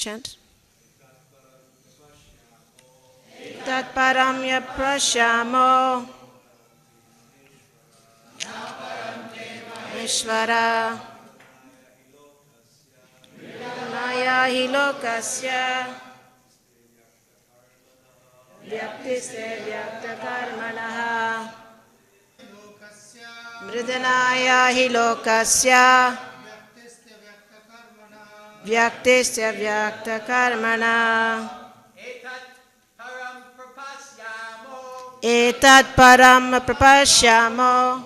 chant. Tat param yaprashyamo Ishvara Maya hi lokasya Vyaktisya vyakta karmanaha Mridanaya hi lokasya Vyaktisya vyakta karmana Etat param prapashyamo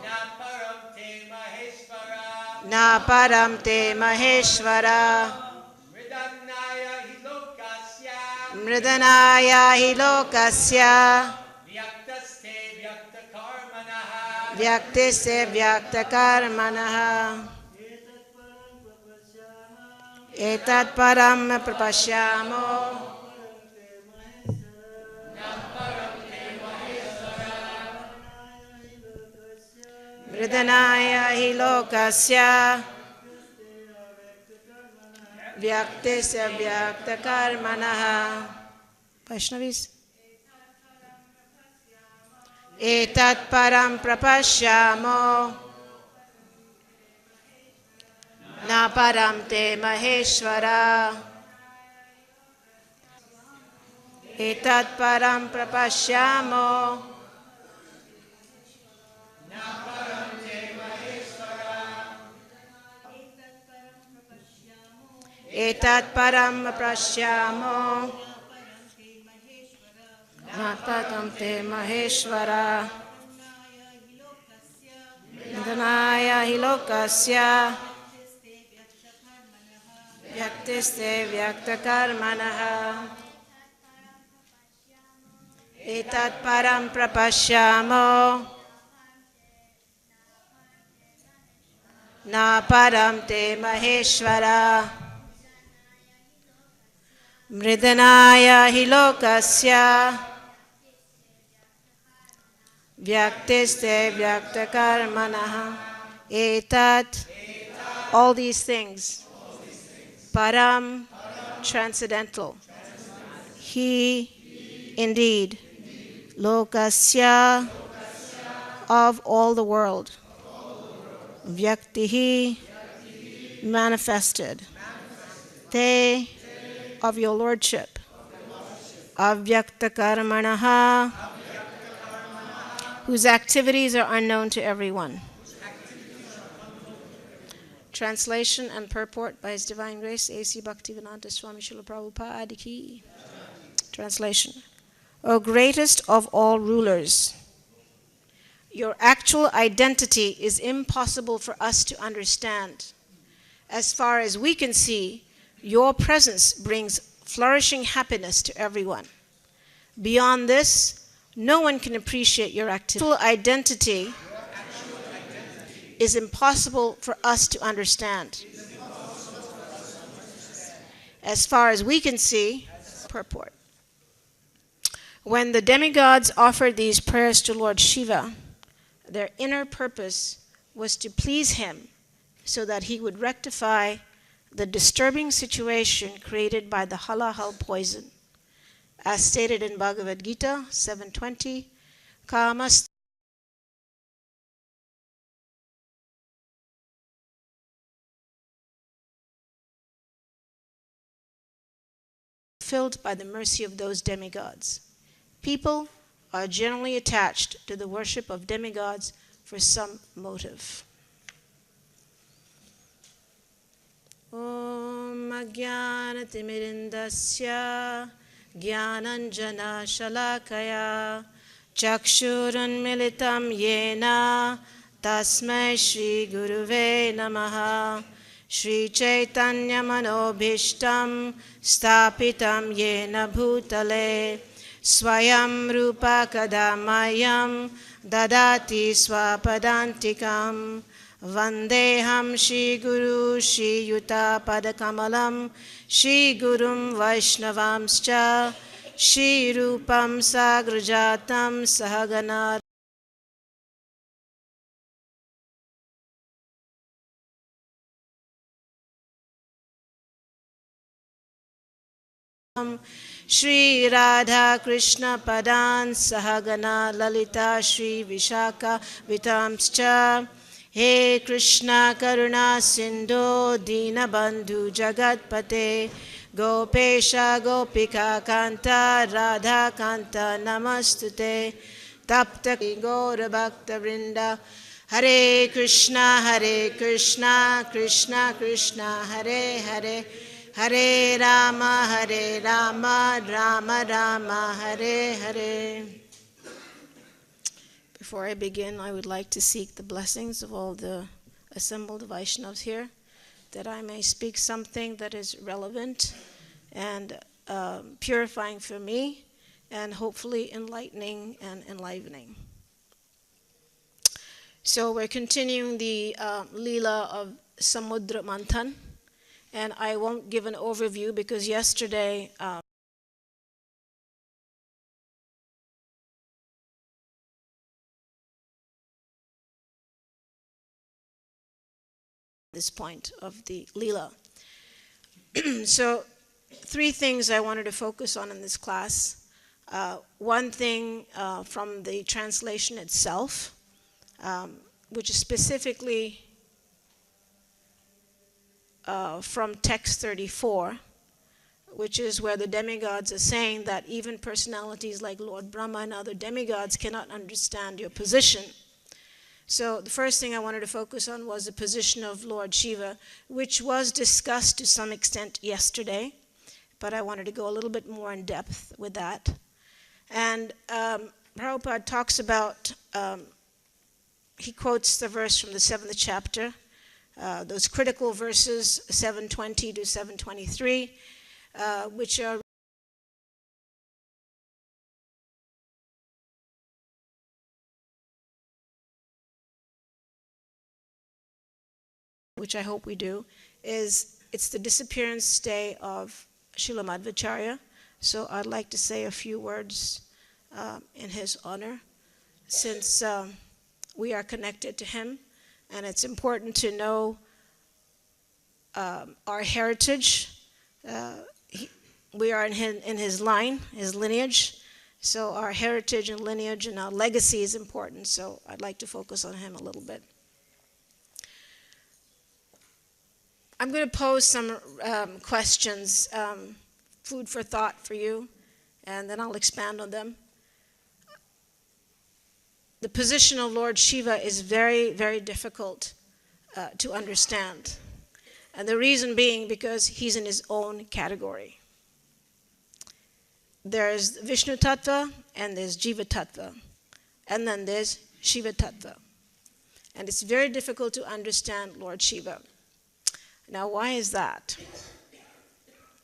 Na param te maheshvara Mridanaya hi lokasya Vyaktisya vyakta karmanaha Etat param prapashyamo Mridanaya hi lokasya Vyaktisya vyakta karmanaha. Vaishnavis. Etat param prapashyamo Na param te maheshvara Etat param prapashyamo Etat param prapashyamo Na param te maheshvara Ndanaya hi lokasya Vyaktiste vyakta karmanaha Etat param prapashyamo Na param te maheshvara Mridanaya hi lokasya Vyaktiste vyakta karmanaha Etat, all these things. Param, transcendental. He, indeed. Lokasya, of all the world. Vyaktihi, manifested. Te, of your lordship. Avyakta karmanaha, whose activities are unknown to everyone. Translation and purport by His Divine Grace, A.C. Bhaktivedanta Swami Srila Prabhupada Ki. Translation. O greatest of all rulers, your actual identity is impossible for us to understand. As far as we can see, your presence brings flourishing happiness to everyone. Beyond this, no one can appreciate your actual identity is impossible for us to understand. As far as we can see, purport. When the demigods offered these prayers to Lord Shiva, their inner purpose was to please him so that he would rectify the disturbing situation created by the halahal poison. As stated in Bhagavad Gita 7:20, Kamas fulfilled by the mercy of those demigods. People are generally attached to the worship of demigods for some motive. Om Ajnanatimidindasya Jnananjana Shalakaya Chakshurunmilitam Yena Tasmai Shri Guruve Namaha Shri Chaitanya Manobhishtam Stapitam Yena Bhutale Swayam Rupa Kadamayam Dadati Swapadantikam Vandeham Shri Guru Shri Yuta Padakamalam Shri Gurum Vaishnavamscha Shri Rupam Sagrajatam Sahagana Shri Radha Krishna Padan Sahagana Lalita Shri Vishaka Vitamscha He Krishna Karuna Sindhu Dinabandhu Jagatpate Gopesha Gopika Kanta Radha Kanta Namastute Tapta Gaura Bhakta Vrinda Hare Krishna Krishna Krishna Hare Hare Hare Rama Rama Rama Hare Hare. Before I begin, I would like to seek the blessings of all the assembled Vaishnavas here, that I may speak something that is relevant and purifying for me, and hopefully enlightening and enlivening. So we're continuing the Leela of Samudra Manthan, and I won't give an overview because yesterday this point of the Leela. So 3 things I wanted to focus on in this class. One thing from the translation itself, which is specifically from text 34, which is where the demigods are saying that even personalities like Lord Brahmā and other demigods cannot understand your position. So the first thing I wanted to focus on was the position of Lord Shiva, which was discussed to some extent yesterday, but I wanted to go a little bit more in depth with that. And Prabhupada talks about, he quotes the verse from the 7th chapter, those critical verses 720 to 723, which are which I hope we do, it's the disappearance day of Srila Madhvacharya. So I'd like to say a few words in his honor, since we are connected to him, and it's important to know our heritage. We are in his line, his lineage, so our heritage and lineage and our legacy is important, so I'd like to focus on him a little bit. I'm going to pose some questions, food for thought for you, and then I'll expand on them. The position of Lord Shiva is very, very difficult to understand. And the reason being because he's in his own category. There's Vishnu Tattva, and there's Jiva Tattva, and then there's Shiva Tattva. And it's very difficult to understand Lord Shiva. Now, why is that?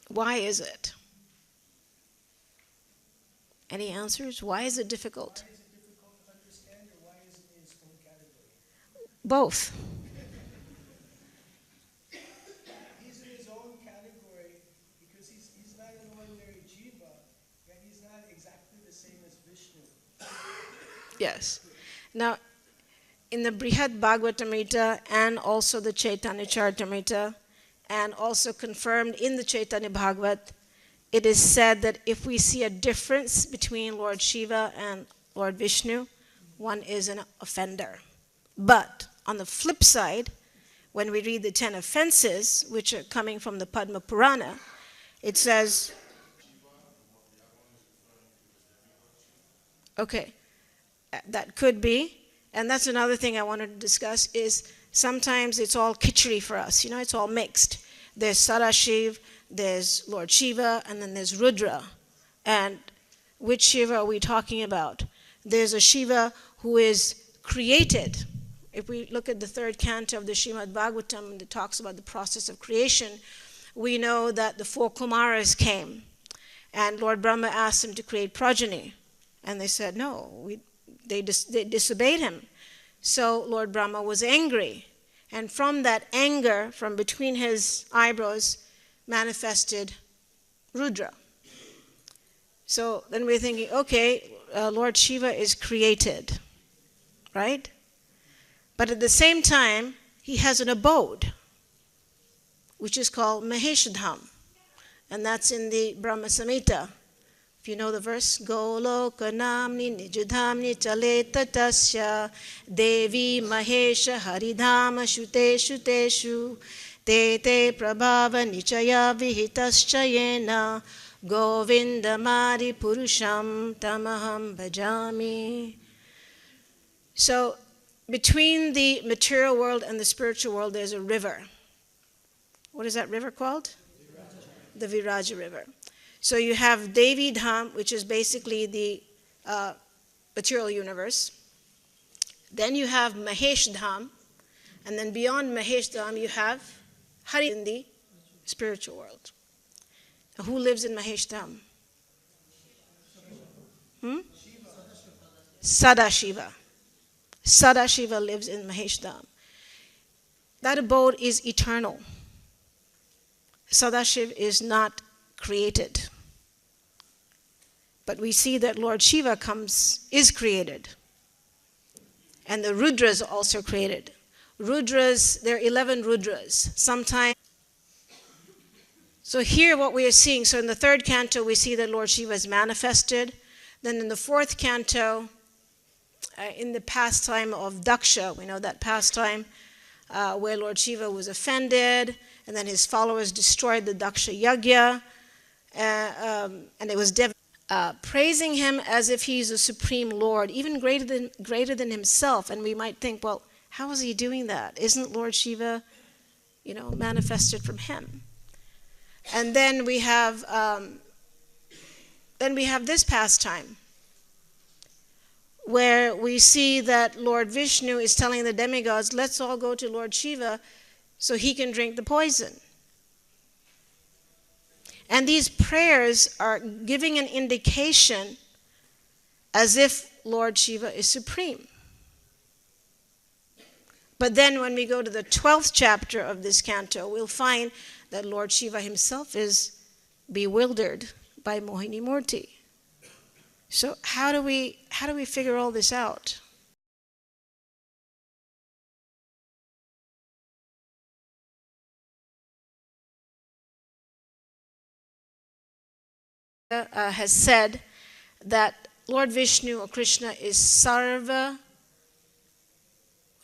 Why is it? Any answers? Why is it difficult? Why is it difficult to understand, or why is it in its own category? Both. He's in his own category because he's not an ordinary jiva, yet he's not exactly the same as Vishnu. Yes. Now, in the Srimad-Bhagavatam and also the Chaitanya Charitamrita, and also confirmed in the Chaitanya Bhagavat, it is said that if we see a difference between Lord Shiva and Lord Vishnu, one is an offender. But on the flip side, when we read the 10 offenses, which are coming from the Padma Purana, it says, okay, that could be. And that's another thing I wanted to discuss is sometimes it's all khichdi for us. It's all mixed. There's Sadashiv, there's Lord Shiva, and then there's Rudra. And which Shiva are we talking about? There's a Shiva who is created. If we look at the 3rd canto of the Srimad-Bhagavatam, that talks about the process of creation, we know that the 4 Kumaras came, and Lord Brahma asked them to create progeny. And they said, no, they disobeyed him. So Lord Brahma was angry. And from that anger, from between his eyebrows, manifested Rudra. So then we're thinking, okay, Lord Shiva is created, right? But at the same time, he has an abode, which is called Maheshadham. And that's in the Brahma Samhita. If you know the verse, Goloka namni nijudhamni chaleta tasya devi mahesha haridhama shute shuteshu te te prabhava nichaya vihitascha yena govindamari purusham tamaham bhajami. So between the material world and the spiritual world, there's a river. What is that river called? The Viraja River. So you have Devi Dham, which is basically the material universe. Then you have Mahesh Dham. And then beyond Mahesh Dham, you have Hari in the spiritual world. Now, who lives in Mahesh Dham? Sadashiva. Sadashiva lives in Mahesh Dham. That abode is eternal. Sadashiv is not created. But we see that Lord Shiva is created. And the Rudras are also created. Rudras, there are 11 Rudras. Sometimes. So here what we are seeing, so in the third canto we see that Lord Shiva is manifested. Then in the fourth canto, in the pastime of Daksha, we know that pastime where Lord Shiva was offended, and then his followers destroyed the Daksha Yagya, and it was praising him as if he's a supreme Lord, even greater than himself. And we might think, well, how is he doing that? Isn't Lord Shiva, manifested from him? And then we have this pastime, where we see that Lord Vishnu is telling the demigods, let's all go to Lord Shiva so he can drink the poison. And these prayers are giving an indication as if Lord Shiva is supreme. But then when we go to the 12th chapter of this canto, we'll find that Lord Shiva himself is bewildered by Mohini Murti. So how do we figure all this out? Has said that Lord Vishnu or Krishna is Sarva, what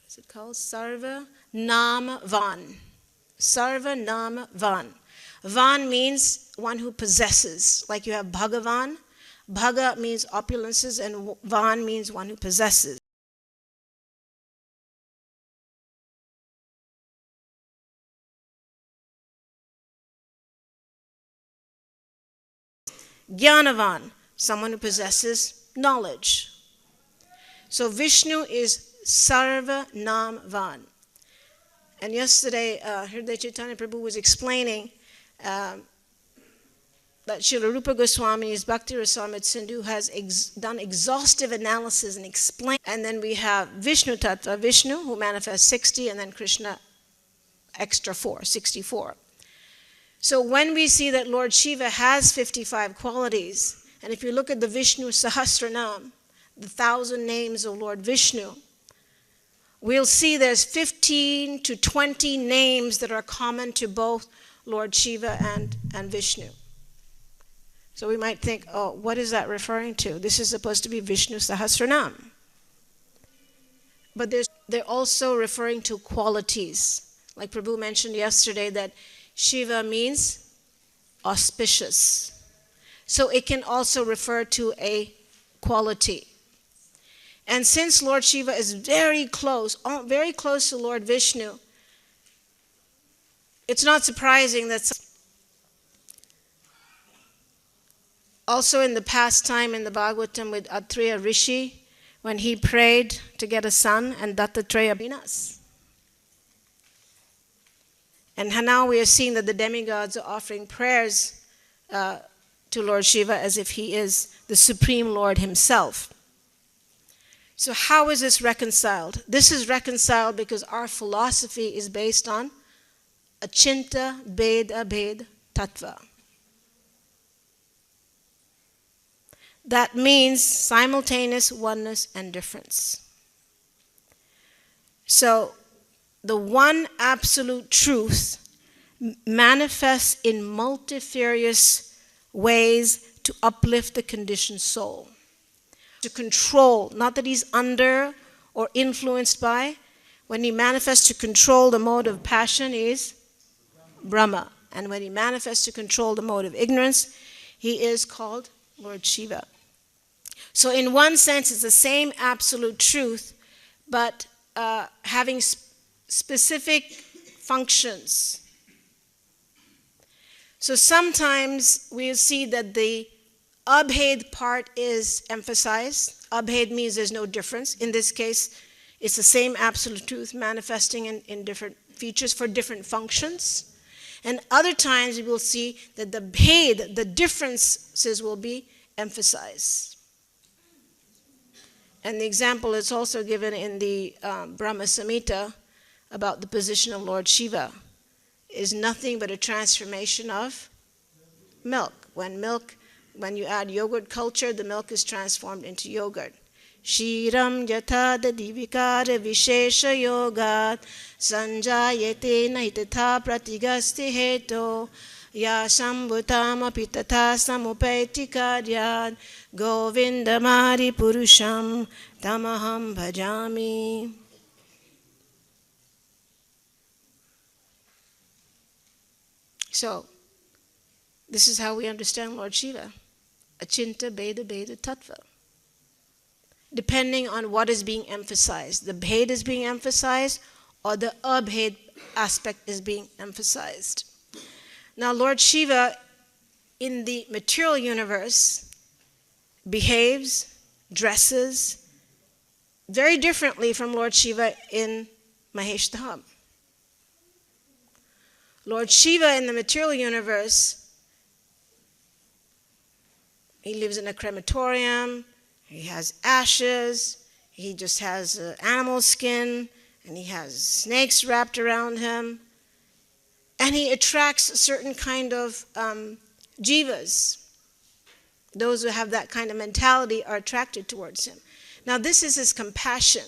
is it called? Sarva Nam Van. Sarva Nam Van. Van means one who possesses. Like you have Bhagavan. Bhaga means opulences, and Van means one who possesses. Jnanavan, someone who possesses knowledge. So Vishnu is Sarva Nam Van. And yesterday, Hriday Chaitanya Prabhu was explaining that Srila Rupa Goswami's Bhakti Rasamrita Sindhu has done exhaustive analysis and explained. And then we have Vishnu Tattva, Vishnu, who manifests 60, and then Krishna extra 4, 64. So when we see that Lord Shiva has 55 qualities, and if you look at the Vishnu Sahasranam, the 1,000 names of Lord Vishnu, we'll see there's 15 to 20 names that are common to both Lord Shiva and Vishnu. So we might think, oh, what is that referring to? This is supposed to be Vishnu Sahasranam. But they're also referring to qualities. Like Prabhu mentioned yesterday that Shiva means auspicious. So it can also refer to a quality. And since Lord Shiva is very close to Lord Vishnu, it's not surprising that also in the past time in the Bhagavatam with Atriya Rishi, when he prayed to get a son, and Dattatreya Vinas. And now we are seeing that the demigods are offering prayers to Lord Shiva as if he is the Supreme Lord himself. So how is this reconciled? This is reconciled because our philosophy is based on Achinta Bhed Abhed Tattva. That means simultaneous oneness and difference. So the one absolute truth manifests in multifarious ways to uplift the conditioned soul. To control, not that he's under or influenced by. When he manifests to control the mode of passion, he is Brahma. And when he manifests to control the mode of ignorance, he is called Lord Shiva. So in one sense, it's the same absolute truth, but having specific functions. So sometimes we'll see that the abhed part is emphasized. Abhed means there's no difference. In this case, it's the same absolute truth manifesting in different features for different functions. And other times we will see that the bhed, the differences, will be emphasized. And the example is also given in the Brahma Samhita about the position of Lord Shiva is nothing but a transformation of milk. When you add yogurt culture, the milk is transformed into yogurt. Shiram yatha divikara vishesha yogat sanjayate nahitatha pratigasti heto ya sambhutam apitatha samupeti karyad govindamari purusham tamaham bhajami. So, this is how we understand Lord Shiva. Achinta Bheda Bheda Tattva. Depending on what is being emphasized. The Bhed is being emphasized or the Abhed aspect is being emphasized. Now Lord Shiva in the material universe behaves, dresses very differently from Lord Shiva in Mahesh Dham. Lord Shiva in the material universe, he lives in a crematorium, he has ashes, he just has animal skin, and he has snakes wrapped around him. And he attracts a certain kind of jivas. Those who have that kind of mentality are attracted towards him. Now this is his compassion.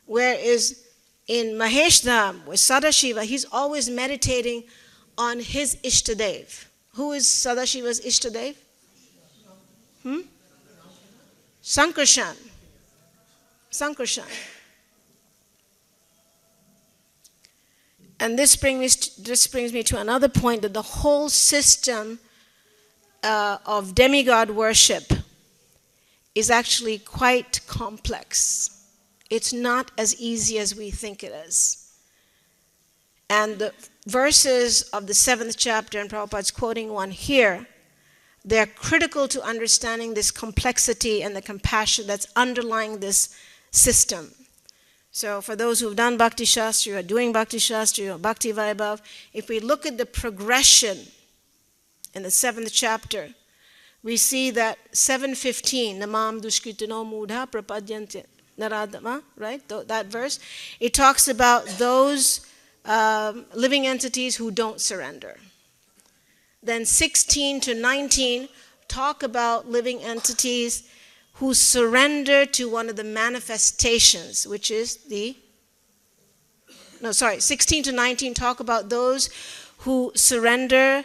Whereas in Mahesh Dham, with Sadashiva, he's always meditating on his Ishtadev. Who is Sadashiva's Ishtadev? Sankarshan. Sankarshan. And this brings me to another point, that the whole system of demigod worship is actually quite complex. It's not as easy as we think it is. And the verses of the 7th chapter, and Prabhupada's quoting one here, they're critical to understanding this complexity and the compassion that's underlying this system. So for those who've done Bhakti Shastri, or are doing Bhakti Shastri, or Bhakti Vaibhav, if we look at the progression in the 7th chapter, we see that 7:15, Namam Dushkritano Mudha Prapadyante Naradama, right? That verse, it talks about those living entities who don't surrender. Then 16 to 19 talk about living entities who surrender to one of the manifestations, which is 16 to 19 talk about those who surrender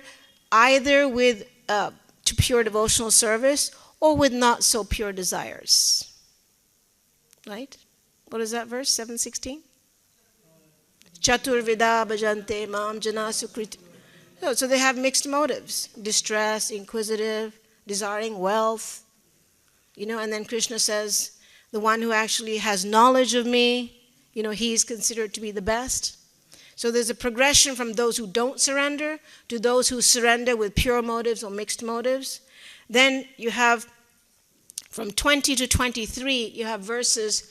either with to pure devotional service or with not so pure desires. Right? What is that verse? 7:16? Chaturvida bhajante mam jana sukriti. So they have mixed motives. Distress, inquisitive, desiring wealth. And then Krishna says, the one who actually has knowledge of me, he is considered to be the best. So there's a progression from those who don't surrender to those who surrender with pure motives or mixed motives. Then you have, from 20 to 23, you have verses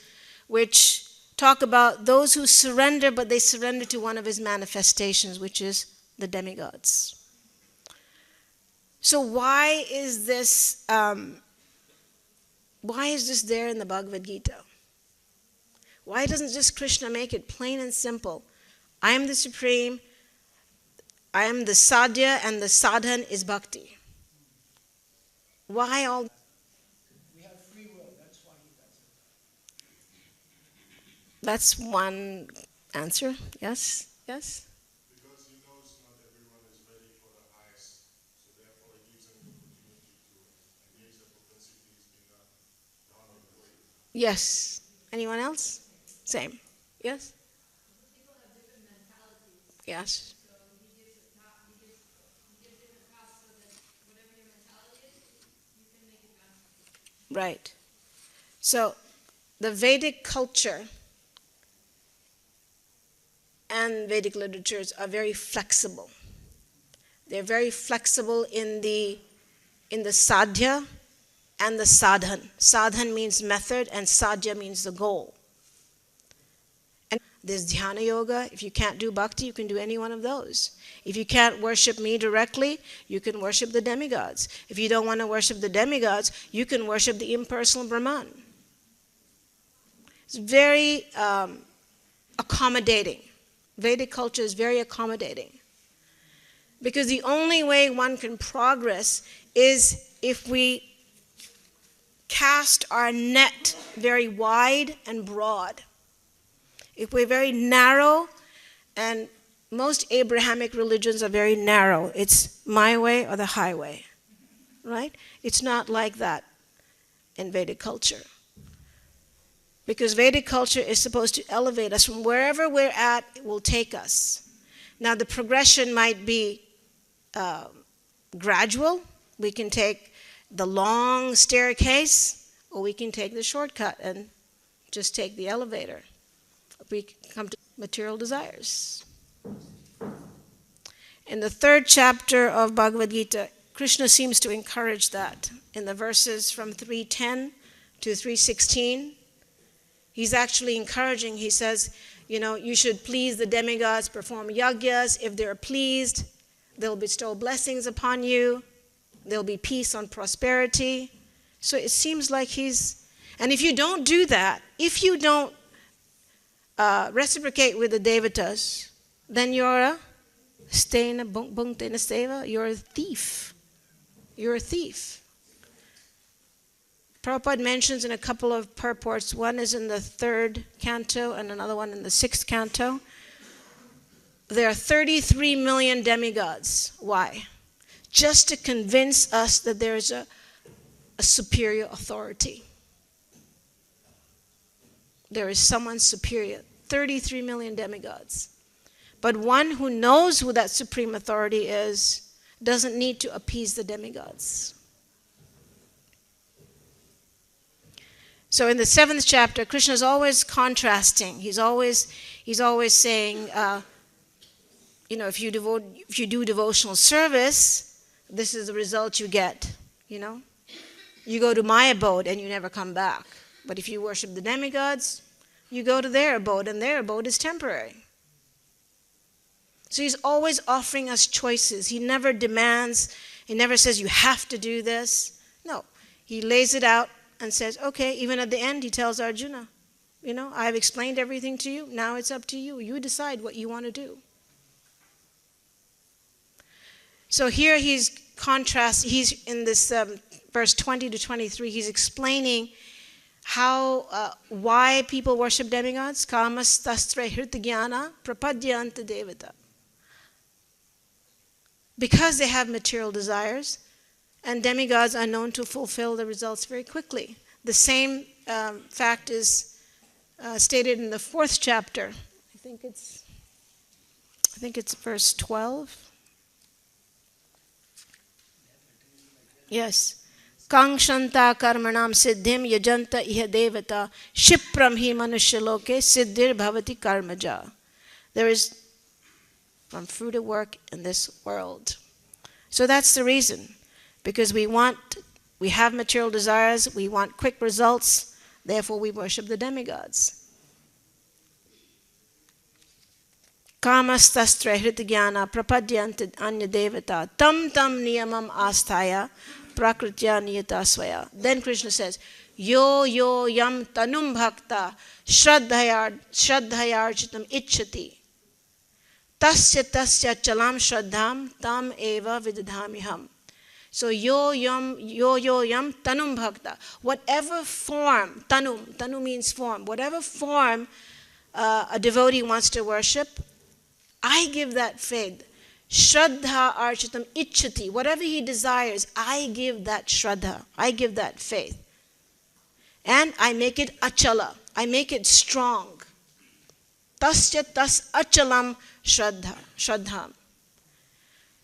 which talk about those who surrender, but they surrender to one of his manifestations, which is the demigods. So why is this there in the Bhagavad Gita? Why doesn't just Krishna make it plain and simple? I am the Supreme, I am the sadhya, and the sadhan is bhakti. Why all? We have free will, that's why he does it. That's one answer. Yes? Yes? Because Yes. Anyone else? Same. Yes? People have different mentalities. Yes. So he gives different paths so that whatever your mentality is, you can make advancements. Right. So the Vedic culture and Vedic literatures are very flexible. They're very flexible in the sadhya and the sadhan. Sadhan means method and sadhya means the goal. And there's dhyana yoga. If you can't do bhakti, you can do any one of those. If you can't worship me directly, you can worship the demigods. If you don't want to worship the demigods, you can worship the impersonal Brahman. It's very accommodating. Vedic culture is very accommodating. Because the only way one can progress is if we cast our net very wide and broad. If we're very narrow, and most Abrahamic religions are very narrow. It's my way or the highway, right? It's not like that in Vedic culture. Because Vedic culture is supposed to elevate us from wherever we're at, it will take us. Now the progression might be gradual. We can take the long staircase, or we can take the shortcut and just take the elevator. We come to material desires. In the 3rd chapter of Bhagavad Gita, Krishna seems to encourage that. In the verses from 3:10 to 3:16, he's actually encouraging. He says, you should please the demigods, perform yagyas. If they're pleased, they'll bestow blessings upon you. There'll be peace and prosperity. So it seems like and if you don't do that, if you don't reciprocate with the devatas, then you're a you're a thief. You're a thief. Prabhupada mentions in a couple of purports, one is in the 3rd canto and another one in the 6th canto. There are 33 million demigods. Why? Just to convince us that there is a superior authority. There is someone superior. 33 million demigods. But one who knows who that supreme authority is doesn't need to appease the demigods. So in the 7th chapter, Krishna is always contrasting. He's always saying, if you do devotional service, this is the result you get. You go to my abode and you never come back. But if you worship the demigods, you go to their abode, and their abode is temporary. So he's always offering us choices. He never demands, he never says you have to do this. No, he lays it out and says, okay, even at the end he tells Arjuna, I've explained everything to you, now it's up to you. You decide what you want to do. So here he's in this verse 20 to 23, he's explaining why people worship demigods. Kamastastra hirtgyana prapadyanta devata. Because they have material desires, and demigods are known to fulfill the results very quickly. The same fact is stated in the 4th chapter. I think it's verse 12. Yes. Kangshanta karmanam siddhim yajanta iha devata shipram hi manushaloke siddhir bhavati karmaja. There is from fruit of work in this world. So that's the reason. Because we have material desires, we want quick results, therefore we worship the demigods. Kamastastra hritgyana prapadyanta anya devata tam niyamam asthaya prakritya niyata swaya. Then Krishna says, yo yam tanum bhakta shraddhayarchitam ichchati tasya chalam shraddham tam eva vidadhamiham. So yo yam tanum bhakta. Whatever form, tanu means form, whatever form a devotee wants to worship, I give that faith. Shraddha architam ichchati. Whatever he desires, I give that shraddha. I give that faith. And I make it achala. I make it strong. Tasya tas achalam shraddham.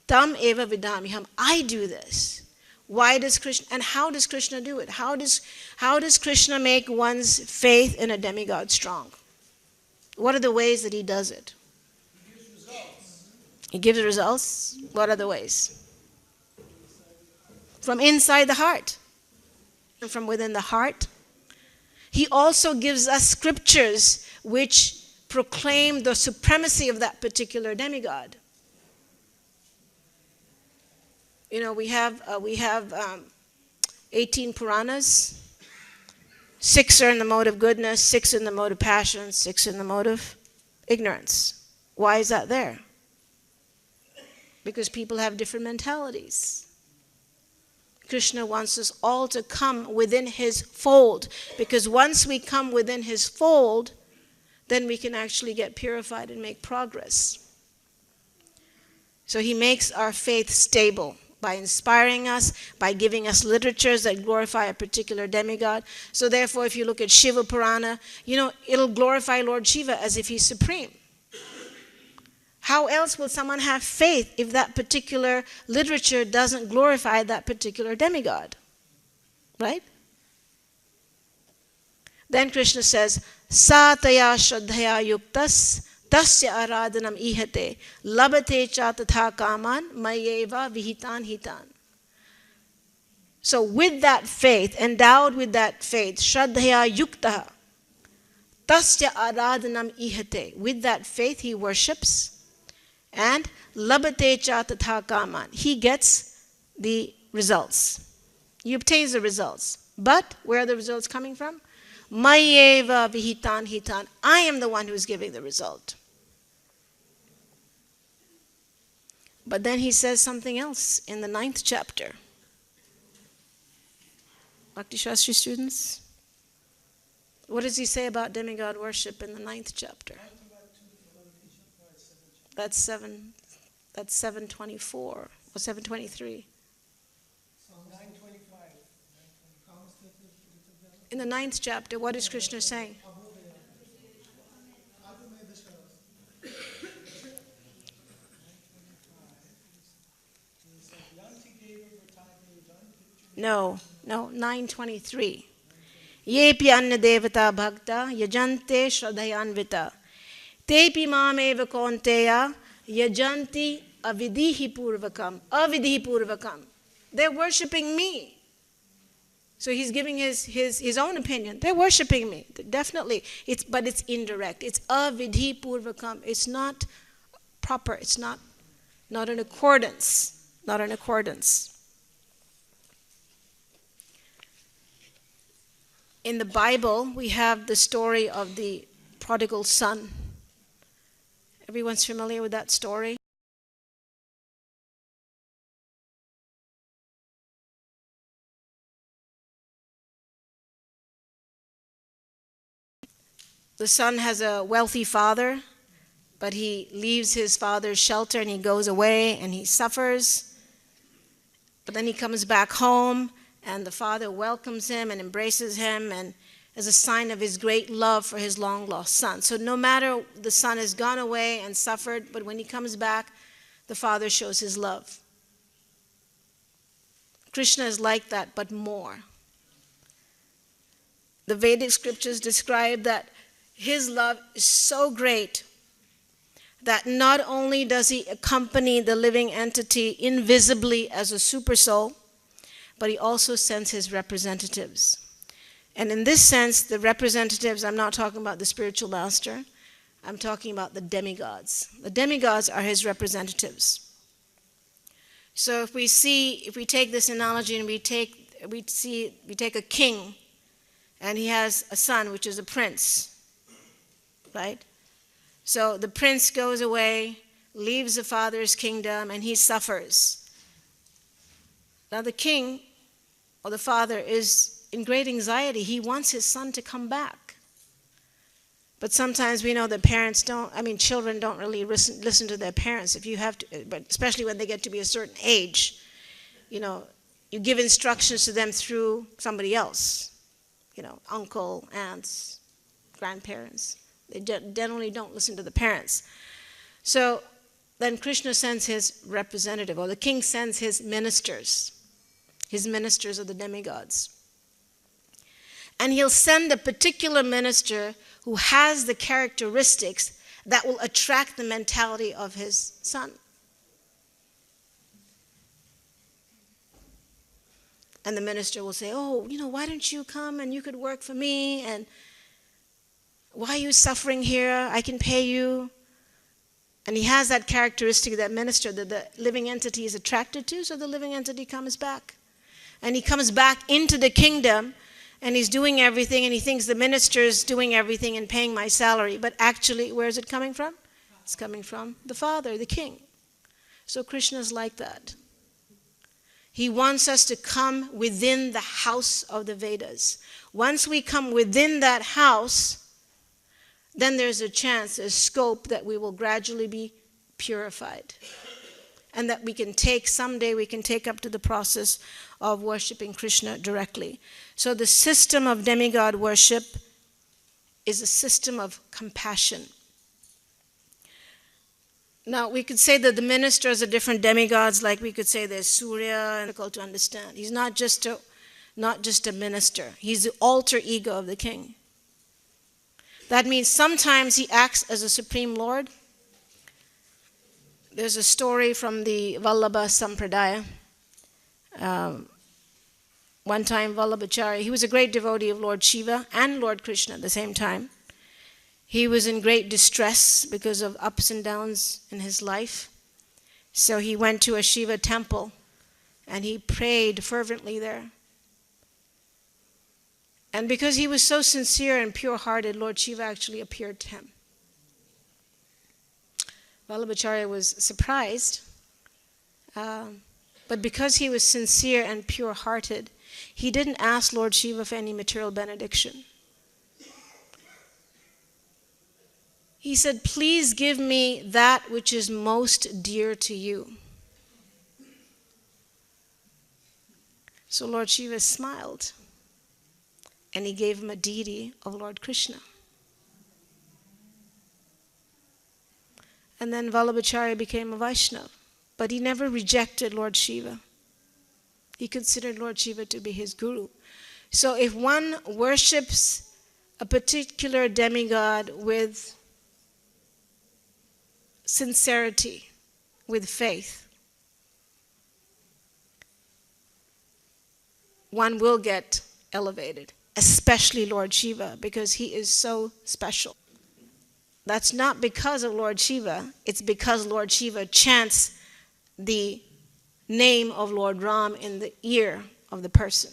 Tam eva vidamiham. I do this. Why does Krishna, and how does Krishna do it? How does Krishna make one's faith in a demigod strong? What are the ways that he does it? He gives results. What are the ways? From inside the heart. And from within the heart. He also gives us scriptures which proclaim the supremacy of that particular demigod. You know, we have 18 Puranas. 6 are in the mode of goodness, 6 in the mode of passion, 6 in the mode of ignorance. Why is that there? Because people have different mentalities. Krishna wants us all to come within his fold, because once we come within his fold, then we can actually get purified and make progress. So he makes our faith stable by inspiring us, by giving us literatures that glorify a particular demigod. So therefore, if you look at Shiva Purana, it'll glorify Lord Shiva as if he's supreme. How else will someone have faith if that particular literature doesn't glorify that particular demigod? Right? Then Krishna says, Sataya Shraddhaya Yuktas Tasya Aradhanam Ihate Labate Cha Tatha Kaman Mayeva Vihitan Hitan. So with that faith, endowed with that faith, Shraddhaya Yuktaha Tasya Aradhanam Ihate. With that faith he worships. And labate cha tatha kaman. He gets the results. He obtains the results. But where are the results coming from? Mayeva vihitan hitan. I am the one who is giving the result. But then he says something else in the 9th chapter. Bhakti Shastri students, what does he say about demigod worship in the 9th chapter? That's 724 or 723. 925. In the 9th chapter, what is Krishna saying? No, 923. Yepi anna devata bhakta yajante shraddhayanvita. Tepi mameva konteya yajanti avidihi purvakam. They're worshipping me. So he's giving his own opinion. They're worshipping me. Definitely. But it's indirect. It's avidhi purvakam. It's not proper. It's not in accordance. Not in accordance. In the Bible, we have the story of the prodigal son. Everyone's familiar with that story? The son has a wealthy father, but he leaves his father's shelter and he goes away and he suffers. But then he comes back home and the father welcomes him and embraces him and as a sign of his great love for his long-lost son. So no matter the son has gone away and suffered, but when he comes back, the father shows his love. Krishna is like that, but more. The Vedic scriptures describe that his love is so great that not only does he accompany the living entity invisibly as a supersoul, but he also sends his representatives. And in this sense, the representatives, I'm not talking about the spiritual master, I'm talking about the demigods. The demigods are his representatives. So if we take this analogy and we take a king, and he has a son, which is a prince, right? So the prince goes away, leaves the father's kingdom, and he suffers. Now the king, or the father, is in great anxiety. He wants his son to come back. But sometimes we know that children don't really listen to their parents. But especially when they get to be a certain age, you give instructions to them through somebody else. uncle, aunts, grandparents. They generally don't listen to the parents. So then Krishna sends his representative, or the king sends his ministers. His ministers are the demigods. And he'll send a particular minister who has the characteristics that will attract the mentality of his son. And the minister will say, oh, why don't you come and you could work for me? And why are you suffering here? I can pay you. And he has that characteristic, that minister, that the living entity is attracted to, so the living entity comes back. And he comes back into the kingdom, and he's doing everything, and he thinks the minister is doing everything and paying my salary. But actually, where is it coming from? It's coming from the father, the king. So Krishna's like that. He wants us to come within the house of the Vedas. Once we come within that house, then there's a chance, a scope that we will gradually be purified. And that someday we can take up to the process of worshiping Krishna directly. So the system of demigod worship is a system of compassion. Now, we could say that the ministers are different demigods, like we could say there's Surya, and difficult to understand. He's not just a minister. He's the alter ego of the king. That means sometimes he acts as a supreme lord. There's a story from the Vallabha Sampradaya. One time, Vallabhacharya, he was a great devotee of Lord Shiva and Lord Krishna at the same time. He was in great distress because of ups and downs in his life. So he went to a Shiva temple and he prayed fervently there. And because he was so sincere and pure-hearted, Lord Shiva actually appeared to him. Vallabhacharya was surprised, but because he was sincere and pure-hearted, he didn't ask Lord Shiva for any material benediction. He said, please give me that which is most dear to you. So Lord Shiva smiled, and he gave him a deity of Lord Krishna. And then Vallabhacharya became a Vaishnava, but he never rejected Lord Shiva. He considered Lord Shiva to be his guru. So if one worships a particular demigod with sincerity, with faith, one will get elevated, especially Lord Shiva, because he is so special. That's not because of Lord Shiva, it's because Lord Shiva chants the name of Lord Ram in the ear of the person.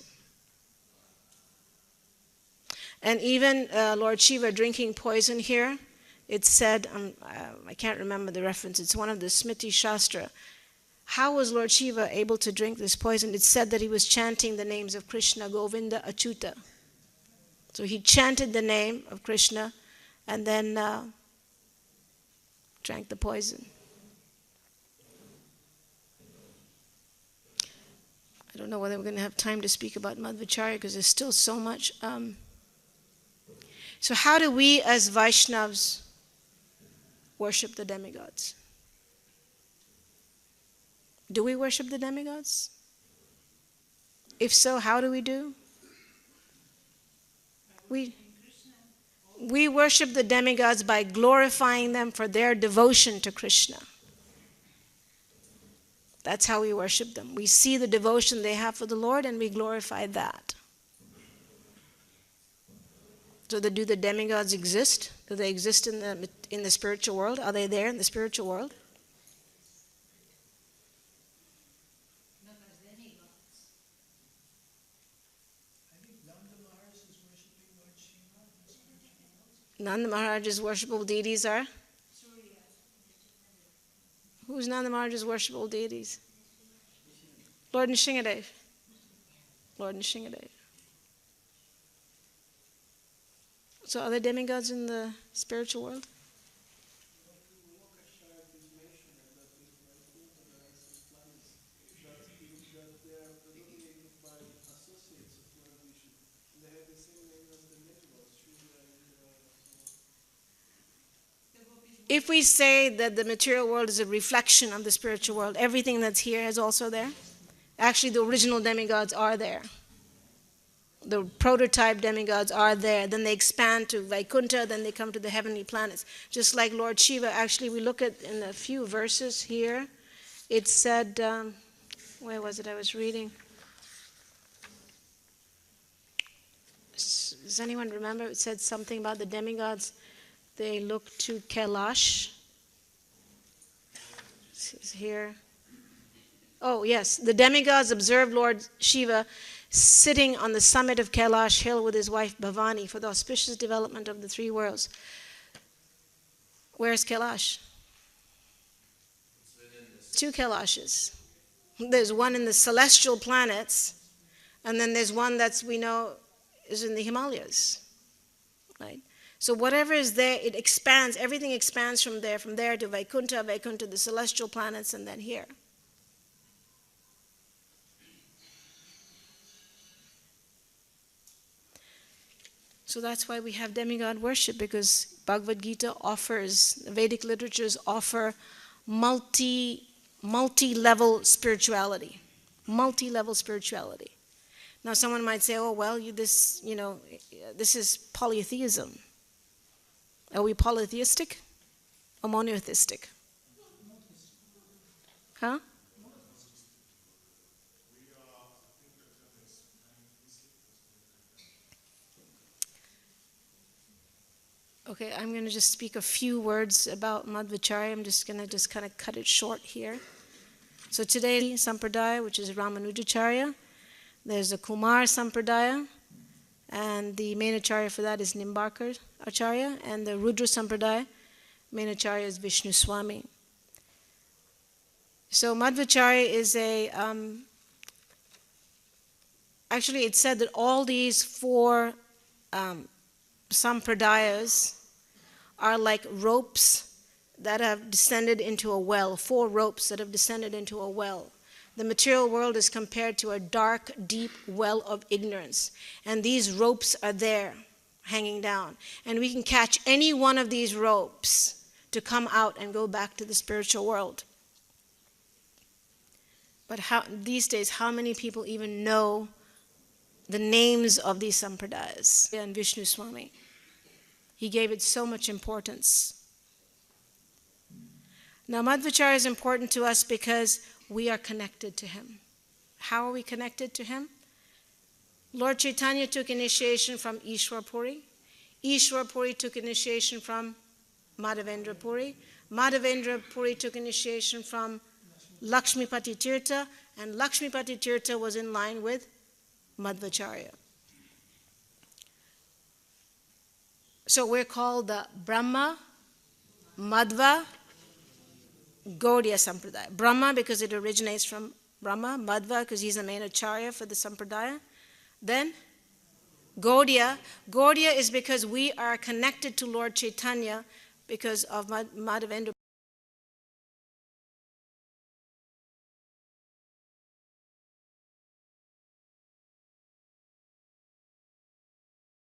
And even Lord Shiva drinking poison here, it's said, I can't remember the reference, it's one of the Smriti Shastra. How was Lord Shiva able to drink this poison? It's said that he was chanting the names of Krishna, Govinda, Achyuta. So he chanted the name of Krishna and then drank the poison. I don't know whether we're going to have time to speak about Madhvacharya because there's still so much. So how do we as Vaishnavas worship the demigods? Do we worship the demigods? If so, how do we do? We worship the demigods by glorifying them for their devotion to Krishna. That's how we worship them. We see the devotion they have for the Lord and we glorify that. So do the demigods exist? Do they exist in the spiritual world? Are they there in the spiritual world? Not as demigods. I think Nanda Maharaj is worshipping Lord Shiva in the spiritual world. Nanda Maharaj's worshipable deities are? Surya. Who's Nanda Maharaj's worshipable deities? Lord Nrsingadev. Lord Nrsingadev. So are there demigods in the spiritual world? They are dominated by associates of Lord Vishnu. They have the same name If we say that the material world is a reflection of the spiritual world, everything that's here is also there. Actually, the original demigods are there. The prototype demigods are there. Then they expand to Vaikuntha, then they come to the heavenly planets. Just like Lord Shiva, actually, we look at in a few verses here, it said, where was it I was reading? Does anyone remember? It said something about the demigods. They look to Kailash. This is here. Oh, yes. The demigods observed Lord Shiva sitting on the summit of Kailash hill with his wife Bhavani for the auspicious development of the three worlds. Where's Kailash? Two Kailashes. There's one in the celestial planets, and then there's one that's, we know, is in the Himalayas. Right? So whatever is there, it expands. Everything expands from there to Vaikuntha, Vaikuntha, the celestial planets, and then here. So that's why we have demigod worship, because Bhagavad Gita offers, the Vedic literatures offer multi-level spirituality. Multi-level spirituality. Now someone might say, oh, well, this is polytheism. Are we polytheistic or monotheistic? Huh? Okay, I'm going to just speak a few words about Madhvacharya. I'm just going to kind of cut it short here. So today, Sampradaya, which is Ramanujacharya. There's the Kumar Sampradaya, and the main acharya for that is Nimbarkar Acharya, and the Rudra Sampradaya, main acharya is Vishnu Swami. So Madhvacharya is actually it's said that all these four sampradayas are like ropes that have descended into a well, 4 ropes that have descended into a well. The material world is compared to a dark, deep well of ignorance. And these ropes are there, hanging down. And we can catch any one of these ropes to come out and go back to the spiritual world. But these days, how many people even know the names of these sampradayas? And Vishnu Swami. He gave it so much importance. Now, Madhvacharya is important to us because we are connected to him. How are we connected to him? Lord Chaitanya took initiation from Ishwar Puri. Ishwar Puri took initiation from Madhavendra Puri. Madhavendra Puri took initiation from Lakshmipati Tirtha, and Lakshmipati Tirtha was in line with Madhvacharya. So we're called the Brahma, Madhva, Gaudiya Sampradaya. Brahma because it originates from Brahma, Madhva because he's the main acharya for the Sampradaya. Then Gaudiya. Gaudiya is because we are connected to Lord Chaitanya because of Madhavendra.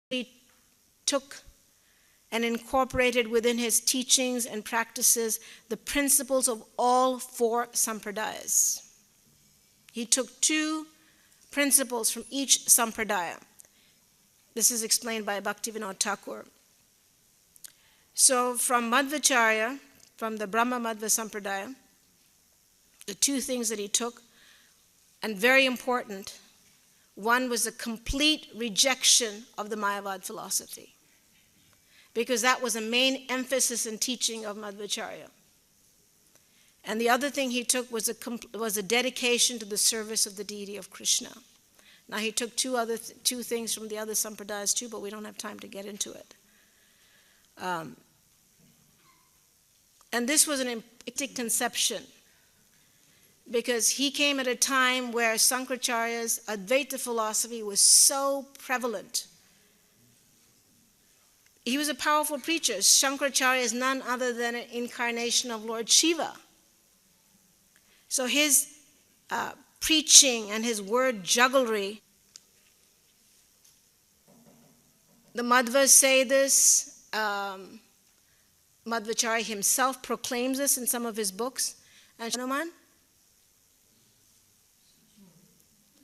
He took and incorporated within his teachings and practices the principles of all 4 sampradayas. He took 2 principles from each sampradaya. This is explained by Bhaktivinoda Thakur. So from Madhvacharya, from the Brahma Madhva Sampradaya, the 2 things that he took, and very important, one was a complete rejection of the Mayavad philosophy, because that was a main emphasis and teaching of Madhvacharya. And the other thing he took was a dedication to the service of the deity of Krishna. Now he took 2 things from the other sampradayas too, but we don't have time to get into it. And this was an emphatic conception, because he came at a time where Sankaracharya's Advaita philosophy was so prevalent. He was a powerful preacher. Shankaracharya is none other than an incarnation of Lord Shiva. So his preaching and his word jugglery, the Madhvas say this, Madhvacharya himself proclaims this in some of his books. And Hanuman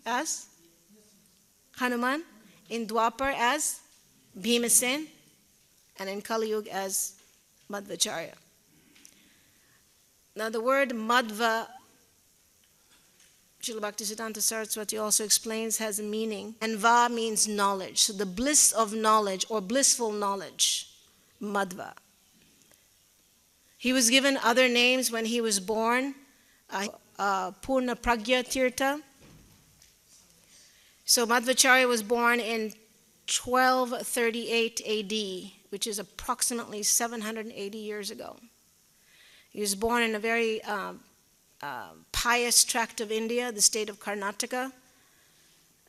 as Hanuman, in Dwapar as Bhimasen, and in Kali Yuga as Madhvacharya. Now the word Madhva, Srila Bhaktisiddhanta Saraswati also explains, has a meaning. And Va means knowledge. So the bliss of knowledge or blissful knowledge, Madhva. He was given other names when he was born, Purna Pragya Tirtha. So Madhvacharya was born in 1238 AD, which is approximately 780 years ago. He was born in a very pious tract of India, the state of Karnataka.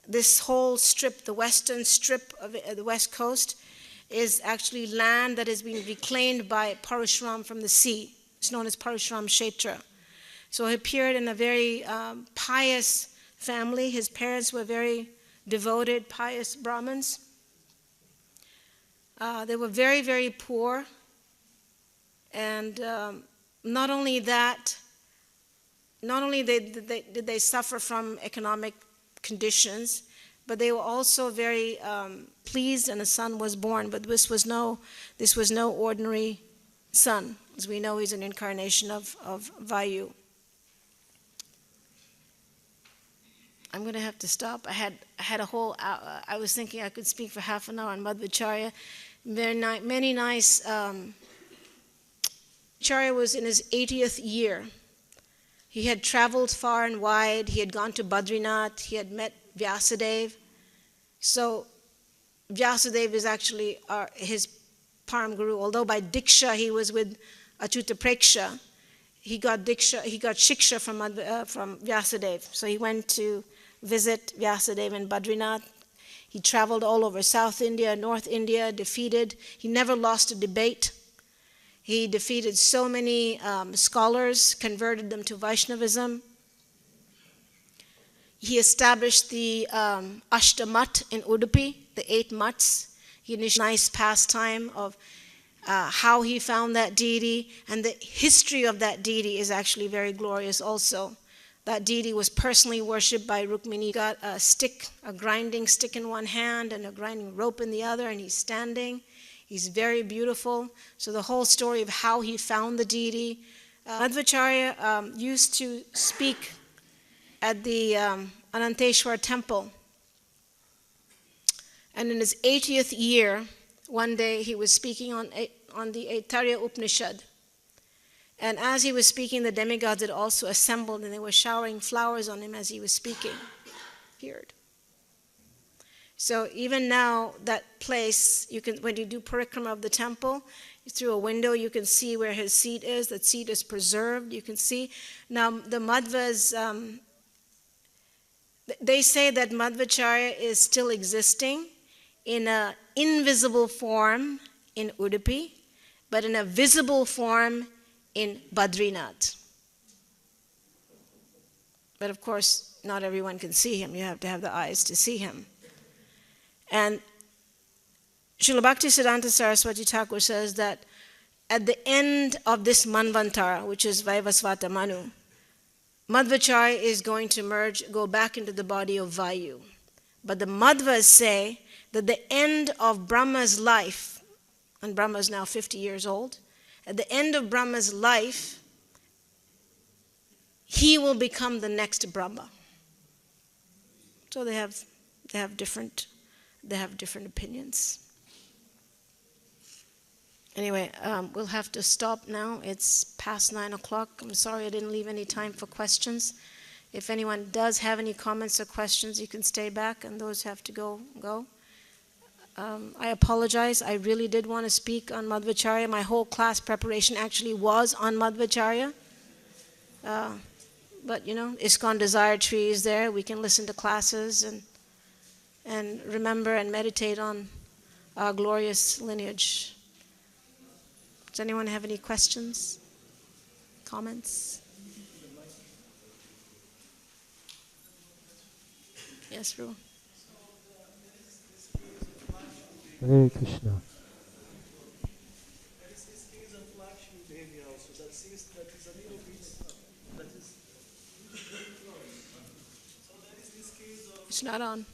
This whole strip, the western strip of the west coast, is actually land that has been reclaimed by Parashuram from the sea. It's known as Parashuram Kshetra. So he appeared in a very pious family. His parents were very devoted, pious Brahmins. They were very, very poor. And not only that, not only did they suffer from economic conditions, but they were also very pleased, and a son was born. But this was no ordinary son. As we know, he's an incarnation of Vayu. I'm going to have to stop. I had a whole hour. I was thinking I could speak for half an hour on Madhvacharya. Many nice. Acharya was in his 80th year. He had traveled far and wide. He had gone to Badrinath. He had met Vyasadeva. So Vyasadeva is actually his Param Guru. Although by Diksha he was with Achyuta Preksha, he got Shiksha from Vyasadeva. So he went to visit Vyasadeva in Badrinath. He traveled all over South India, North India, defeated. He never lost a debate. He defeated so many scholars, converted them to Vaishnavism. He established the Ashtamat in Udupi, the 8 mats. He initiated a nice pastime of how he found that deity, and the history of that deity is actually very glorious also. That deity was personally worshipped by Rukmini. He got a grinding stick in one hand and a grinding rope in the other, and he's standing. He's very beautiful. So the whole story of how he found the deity. Madhvacharya used to speak at the Ananteshwar temple. And in his 80th year, one day he was speaking on the Aitareya Upanishad. And as he was speaking, the demigods had also assembled, and they were showering flowers on him as he was speaking. Appeared. So even now, that place, when you do parikrama of the temple, through a window you can see where his seat is. That seat is preserved. You can see. Now the Madhvas, they say that Madhvacharya is still existing in an invisible form in Udupi, but in a visible form in Badrinath. But of course, not everyone can see him. You have to have the eyes to see him. And Srila Bhaktisiddhanta Saraswati Thakur says that at the end of this Manvantara, which is Vaivasvata Manu, Madhvacharya is going to go back into the body of Vayu. But the Madhvas say that the end of Brahma's life, and Brahma is now 50 years old, at the end of Brahma's life, he will become the next Brahma. So they have different opinions. Anyway, we'll have to stop now. It's past 9 o'clock. I'm sorry I didn't leave any time for questions. If anyone does have any comments or questions, you can stay back, and those have to go. I apologize. I really did want to speak on Madhvacharya. My whole class preparation actually was on Madhvacharya. But, ISKCON Desire Tree is there. We can listen to classes and remember and meditate on our glorious lineage. Does anyone have any questions, comments? Yes, Ru. Hare Krishna. This king is a flash It's not on.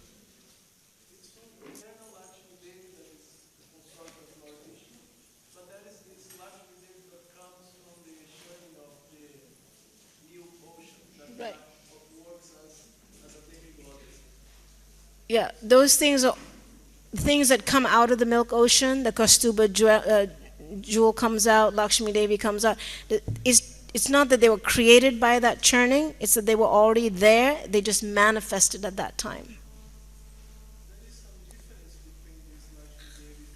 But that is this Lakshmi Devi that comes from the sharing of the new ocean that Right. works as a demigoddess. Yeah, those things are things that come out of the milk ocean. The Kastuba jewel comes out, Lakshmi Devi comes out. It's not that they were created by that churning, it's that they were already there, they just manifested at that time.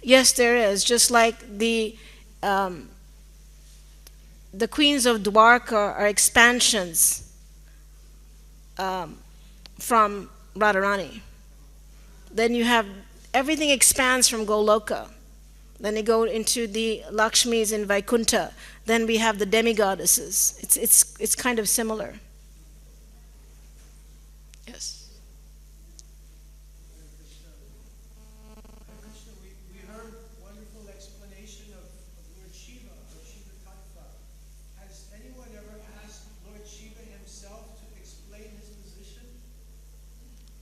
Yes, there is. Just like the queens of Dwarka are expansions from Radharani. Then you have everything expands from Goloka. Then you go into the Lakshmis in Vaikuntha. Then we have the demigoddesses. It's kind of similar. Yes. Krishna, we heard wonderful explanation of Lord Shiva, of Shiva Tattva. Has anyone ever asked Lord Shiva himself to explain his position?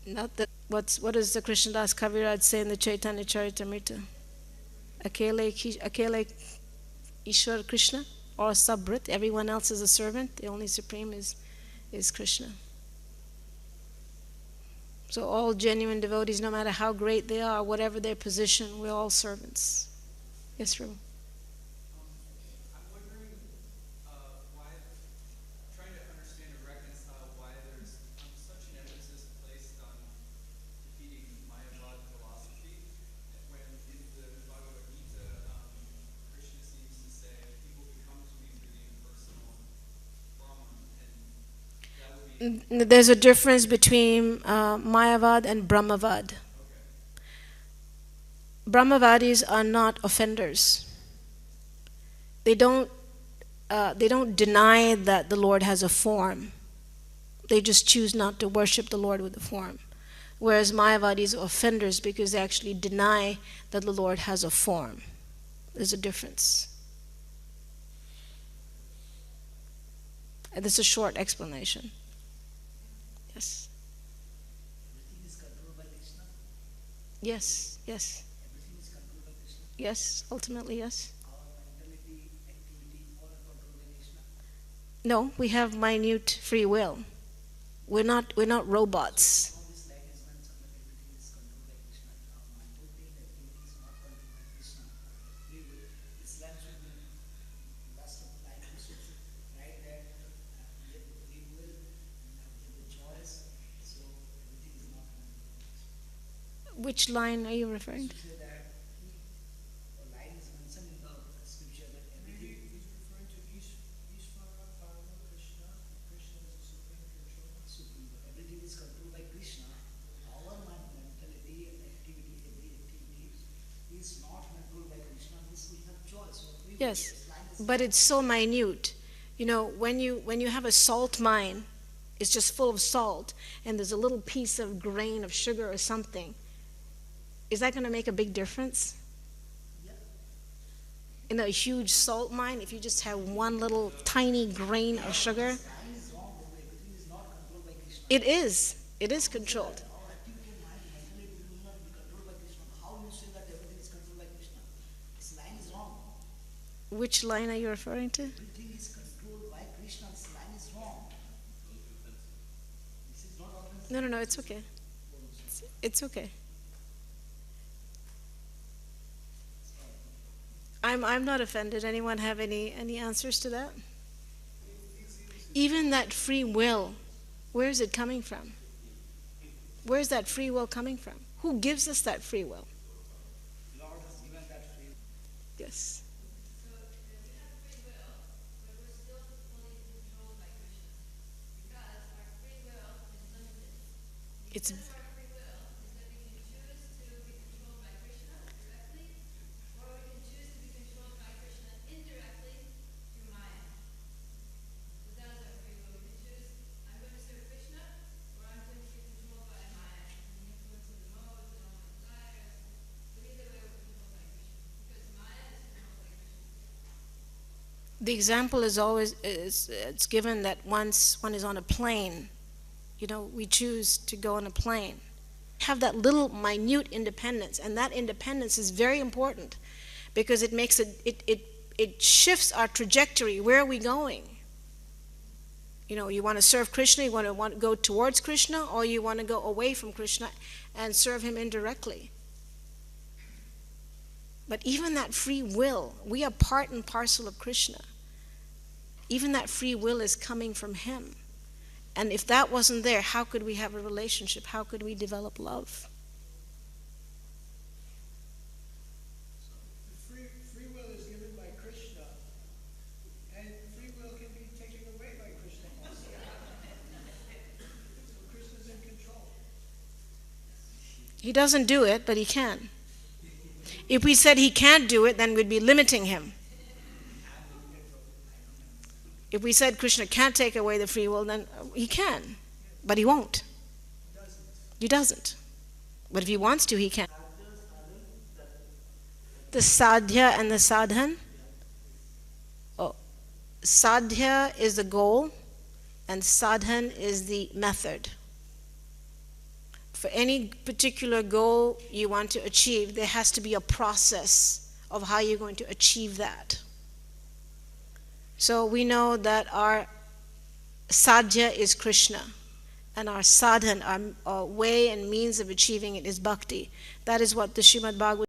Not that. What does the Krishnadas Kaviraj say in the Chaitanya Charitamrita? Akele Ishwar Krishna or Sabrit. Everyone else is a servant. The only supreme is Krishna. So all genuine devotees, no matter how great they are, whatever their position, we're all servants. Yes, Roo. I'm wondering why, trying to understand and reconcile why there's such an emphasis placed on defeating Mayavad philosophy, when in the Bhagavad Gita, Krishna seems to say, people can come to me through the impersonal Brahman, and that would be... There's a difference between Mayavad and Brahmavad. Brahmavadis are not offenders. They don't deny that the Lord has a form. They just choose not to worship the Lord with the form. Whereas Mayavadis are offenders because they actually deny that the Lord has a form. There's a difference. And this is a short explanation. Yes. Everything is controlled by Krishna. Yes, yes. Everything is controlled by Krishna. Yes, ultimately, yes. Our mentality, activity, all are controlled by Krishna. No, we have minute free will. We're not robots. All this life is mentioned that everything is controlled by Krishna. Our mentality and activity is not controlled by Krishna. Free will. Islam should be last of life. We should write that we have free will, we have the choice. So everything is not controlled by Krishna. Which line are you referring to? Say that a line is mentioned in the scripture that Maybe everything he's referring to Ishvara, Parama, Krishna. Krishna is the supreme controller. is supreme. Everything is controlled by Krishna. Our mentality and activity, every activity is not controlled by Krishna. This we have choice. So free will. Yes, This line is but it's so minute. You know, when you have a salt mine, it's just full of salt, and there's a little piece of grain of sugar or something. Is that going to make a big difference? Yeah. In a huge salt mine, if you just have one little tiny grain of sugar? Line is wrong. Everything is not controlled by Krishna. It is. It is controlled. Our activity and mind, mentality will not be controlled by Krishna. How you say that everything is controlled by Krishna? This line is wrong. Which line are you referring to? Everything is controlled by Krishna. This line is wrong. This is not offensive. No, it's okay. It's okay. I'm not offended. Anyone have any answers to that? Even that free will, where is it coming from? Where's that free will coming from? Who gives us that free will? Lord has given that free will. Yes. So we have free will, but we're still fully controlled by Krishna. Because our free will is limited. It's Because our free will is that we can choose to be controlled by Krishna directly, or we can choose to be controlled by Krishna indirectly through Maya. So that is our free will. We can choose, I'm going to serve Krishna, or I'm going to be controlled by Maya, and the influence of the modes and all my desires. But either way, we're controlled by Krishna. Because Maya is controlled by Krishna. the example is always it's given that once one is on a plane, we choose to go on a plane. Have that little minute independence, and that independence is very important because it makes it shifts our trajectory. Where are we going? You want to serve Krishna, you want to go towards Krishna, or you want to go away from Krishna and serve him indirectly. But even that free will, we are part and parcel of Krishna. Even that free will is coming from him. And if that wasn't there, how could we have a relationship? How could we develop love? Free will is given by Krishna, and free will can be taken away by Krishna also. So Krishna's in control. He doesn't do it, but he can. If we said he can't do it, then we'd be limiting him. If we said Krishna can't take away the free will, then he can, but he won't. He doesn't. But if he wants to, he can. The sadhya and the sadhan. Oh, sadhya is the goal, and sadhan is the method. For any particular goal you want to achieve, there has to be a process of how you're going to achieve that. So we know that our sadhya is Krishna, and our sadhan, our way and means of achieving it, is bhakti. That is what the Srimad-Bhagavatam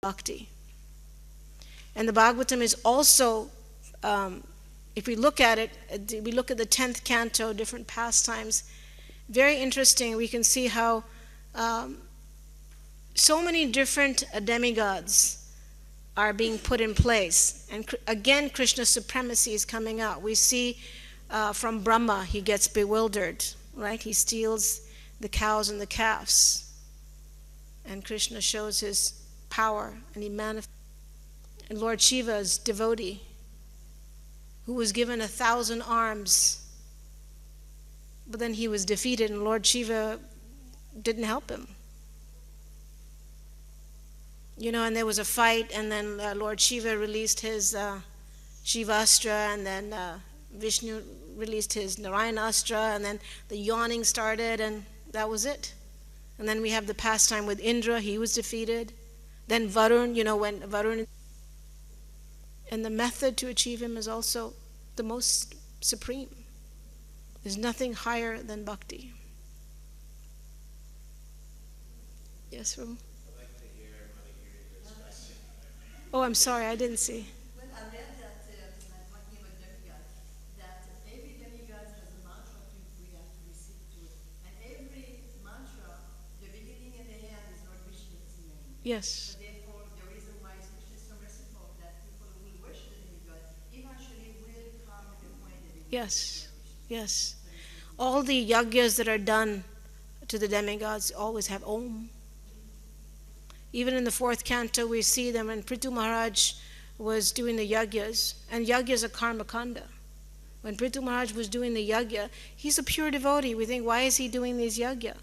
bhakti. And the Bhagavatam is also, if we look at it, we look at the 10th canto, different pastimes, very interesting. We can see how so many different demigods are being put in place. And again, Krishna's supremacy is coming out. We see from Brahma, he gets bewildered, right? He steals the cows and the calves. And Krishna shows his power, and he manifests. And Lord Shiva's devotee, who was given 1,000 arms, but then he was defeated, and Lord Shiva didn't help him. And there was a fight, and then Lord Shiva released his Shivastra, and then Vishnu released his Narayanastra, and then the yawning started, and that was it. And then we have the pastime with Indra, he was defeated. Then Varun, when Varun... And the method to achieve him is also the most supreme. There's nothing higher than bhakti. Yes, Ru? I'd like to hear this question. Oh, I'm sorry, I didn't see. Well, I read that, talking about demigods, that every demigod has a mantra we have to receive to it. And every mantra, the beginning and the end is Lord Vishnu's name. Yes. So therefore, the reason why Krishna is so merciful that people who will worship the demigod eventually will come to the point that they will Yes. Yes. All the yagyas that are done to the demigods always have Om. Even in the 4th canto, we see them when Prithu Maharaj was doing the yagyas, and yagyas are karma kanda. When Prithu Maharaj was doing the yagya, he's a pure devotee. We think, why is he doing these yagya?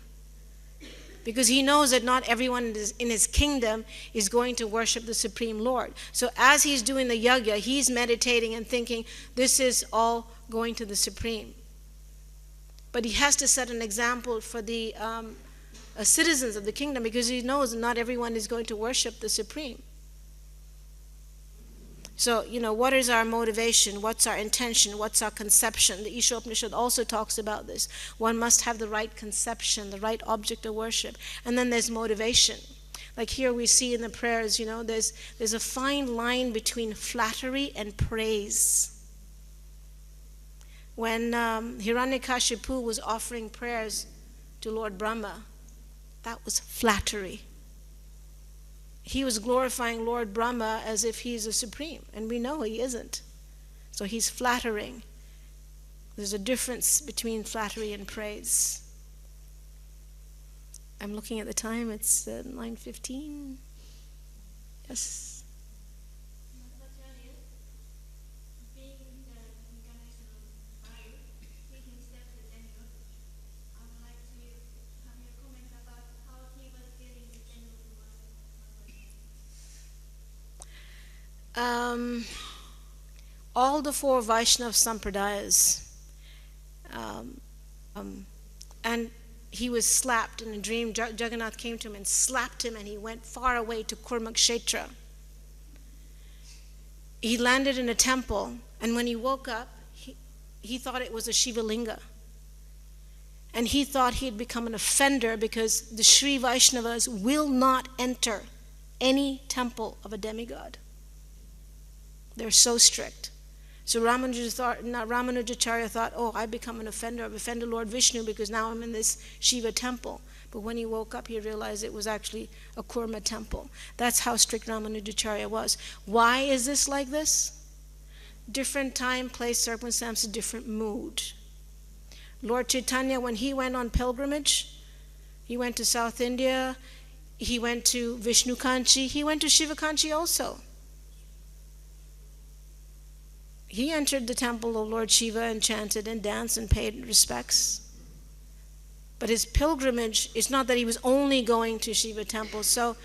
Because he knows that not everyone in his kingdom is going to worship the Supreme Lord. So as he's doing the yagya, he's meditating and thinking, this is all going to the Supreme. But he has to set an example for the citizens of the kingdom, because he knows not everyone is going to worship the Supreme. So, what is our motivation? What's our intention? What's our conception? The Ishopanishad also talks about this. One must have the right conception, the right object of worship. And then there's motivation. Like here we see in the prayers, there's a fine line between flattery and praise. When Hiranyakashipu was offering prayers to Lord Brahmā, that was flattery. He was glorifying Lord Brahmā as if he's a supreme, and we know he isn't. So he's flattering. There's a difference between flattery and praise. I'm looking at the time, it's 9:15. Yes. all the four Vaishnav Sampradayas. And he was slapped in a dream. Jagannath came to him and slapped him, and he went far away to Kurmakshetra. He landed in a temple, and when he woke up, he thought it was a Shiva Linga. And he thought he had become an offender because the Sri Vaishnavas will not enter any temple of a demigod. They're so strict. So Ramanujacharya thought, oh, I've become an offender. I've offended Lord Vishnu because now I'm in this Shiva temple. But when he woke up, he realized it was actually a Kurma temple. That's how strict Ramanujacharya was. Why is this like this? Different time, place, circumstance, different mood. Lord Chaitanya, when he went on pilgrimage, he went to South India, he went to Vishnu Kanchi, he went to Shiva Kanchi also. He entered the temple of Lord Shiva and chanted and danced and paid respects. But his pilgrimage, it's not that he was only going to Shiva temple. So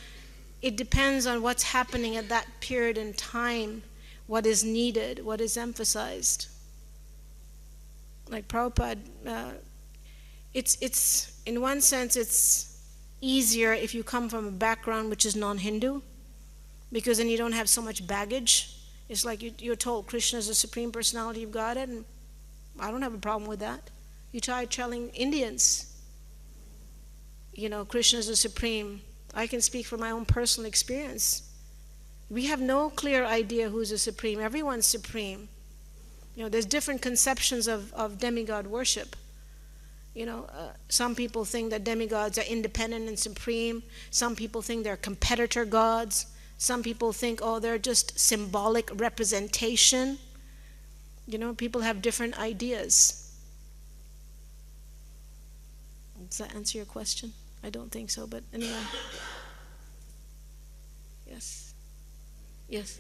it depends on what's happening at that period in time, what is needed, what is emphasized. Like Prabhupada, it's in one sense it's easier if you come from a background which is non-Hindu, because then you don't have so much baggage. It's like you're told Krishna is the Supreme Personality of Godhead, and I don't have a problem with that. You try telling Indians, Krishna is the Supreme. I can speak from my own personal experience. We have no clear idea who's the Supreme. Everyone's Supreme. There's different conceptions of demigod worship. Some people think that demigods are independent and supreme. Some people think they're competitor gods. Some people think, they're just symbolic representation. People have different ideas. Does that answer your question? I don't think so, but anyway. Yes. Yes.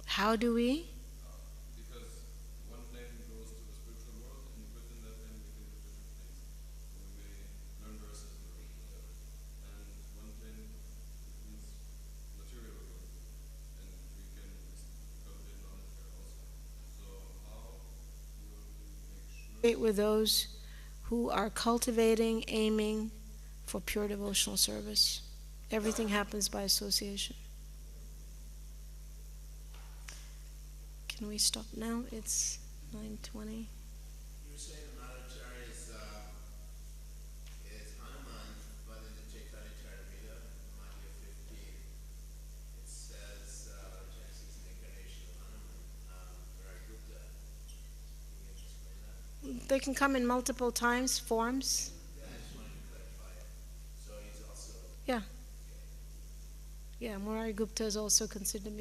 How do we? Because one plane goes to the spiritual world, and within that plane we can do different things. We may learn verses or whatever. And one plane means material world, and we can cultivate knowledge there also. So how will we make sure? With those who are cultivating, aiming for pure devotional service. Everything happens by association. Can we stop now? It's 9:20. You say the Madhacharya is Hanuman, but in the Chaitanya Charitamrita, Mandir 15, it says Chaitanya is an incarnation of Hanuman, Gupta. Can you explain that? They can come in multiple times, forms. Yeah, I just wanted to clarify it. So he's also... Yeah. Yeah, Murari Gupta is also considered,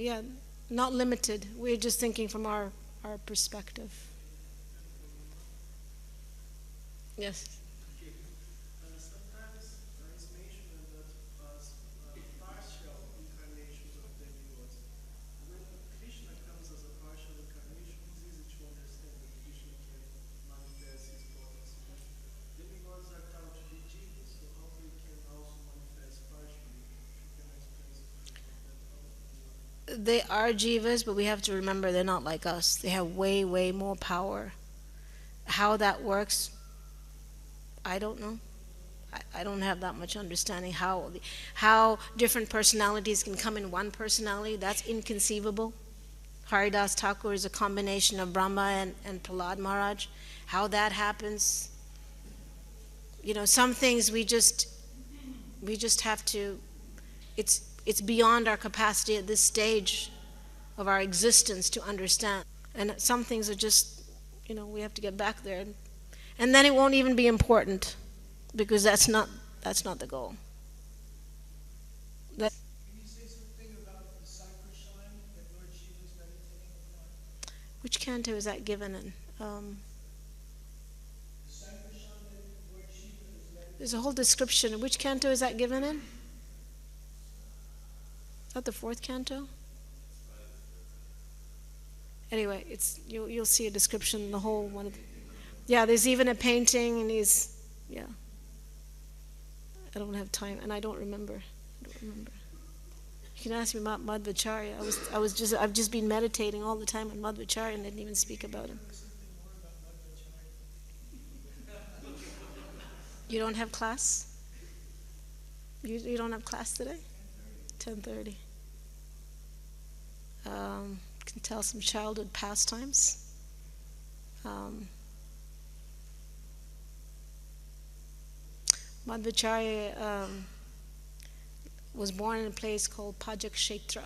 not limited. We're just thinking from our perspective. Yes. Sometimes it's mentioned that partial incarnations of demigods. When Krishna comes as a partial incarnation, it's easy to understand that Krishna can manifest his potency. Demigods are thought to be jivas, so how they can also manifest partially? You can explain something about that. They are jivas, but we have to remember they're not like us. They have way, way more power. How that works, I don't know. I don't have that much understanding how different personalities can come in one personality. That's inconceivable. Haridas Thakur is a combination of Brahma and Prahlad Maharaj. How that happens, some things we just have to, it's beyond our capacity at this stage of our existence to understand. And some things are just, we have to get back there. And then it won't even be important, because that's not the goal. Can you say something about the Sankirtan that Lord Shiva is meditating upon? Which canto is that given in? The Sankirtan that Lord Shiva is meditating. There's a whole description. Which canto is that given in? Is that the fourth canto? Anyway, you'll see a description, the whole one. Yeah, there's even a painting, and yeah. I don't have time, and I don't remember. You can ask me about Madhvacharya. I've just been meditating all the time on Madhvacharya and didn't even speak about him. You don't have class? You don't have class today? 10:30. Can tell some childhood pastimes. Madhvacharya was born in a place called Pajakshetra.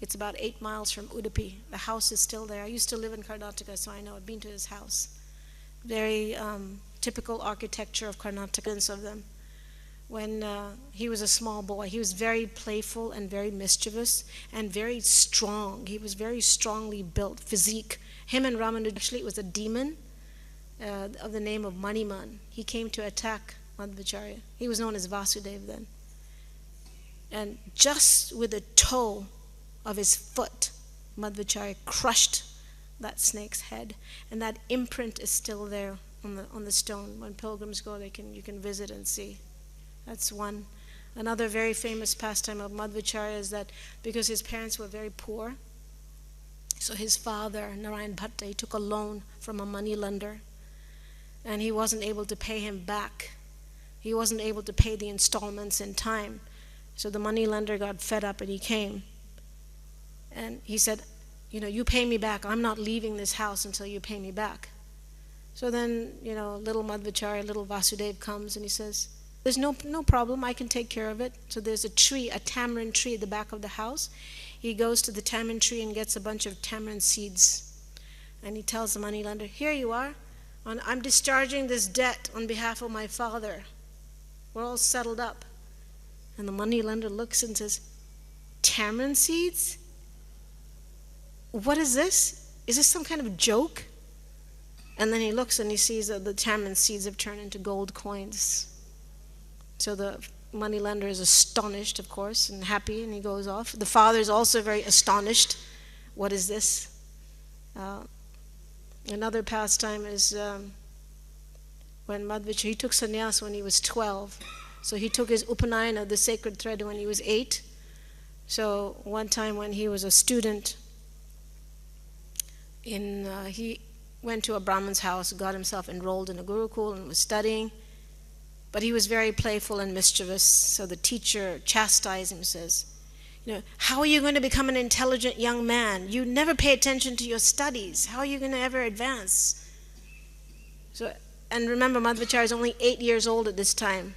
It's about 8 miles from Udupi. The house is still there. I used to live in Karnataka, so I know. I've been to his house. Very typical architecture of Karnataka, of them. When he was a small boy, he was very playful and very mischievous and very strong. He was very strongly built, physique. Him and Ramanuja, actually, it was a demon of the name of Maniman. He came to attack Madhvacharya. He was known as Vasudeva then. And just with the toe of his foot, Madhvacharya crushed that snake's head, and that imprint is still there on the stone. When pilgrims go, you can visit and see. That's one. Another very famous pastime of Madhvacharya is that because his parents were very poor, so his father, Narayan Bhatta, he took a loan from a moneylender, and he wasn't able to pay him back. He wasn't able to pay the installments in time. So the moneylender got fed up and he came. And he said, you pay me back. I'm not leaving this house until you pay me back. So then, little Madhvacharya, little Vasudeva comes and he says, there's no problem, I can take care of it. So there's a tree, a tamarind tree at the back of the house. He goes to the tamarind tree and gets a bunch of tamarind seeds. And he tells the moneylender, here you are. I'm discharging this debt on behalf of my father. We're all settled up. And the moneylender looks and says, tamarind seeds? What is this? Is this some kind of joke? And then he looks and he sees that the tamarind seeds have turned into gold coins. So the moneylender is astonished, of course, and happy, and he goes off. The father is also very astonished. What is this? Another pastime is when Madhvacharya, he took sannyas when he was 12. So he took his upanayana, the sacred thread, when he was 8. So one time when he was a student, he went to a Brahman's house, got himself enrolled in a Gurukul and was studying. But he was very playful and mischievous, so the teacher chastised him, says, how are you going to become an intelligent young man? You never pay attention to your studies. How are you going to ever advance? So, and remember, Madhvacharya is only 8 years old at this time.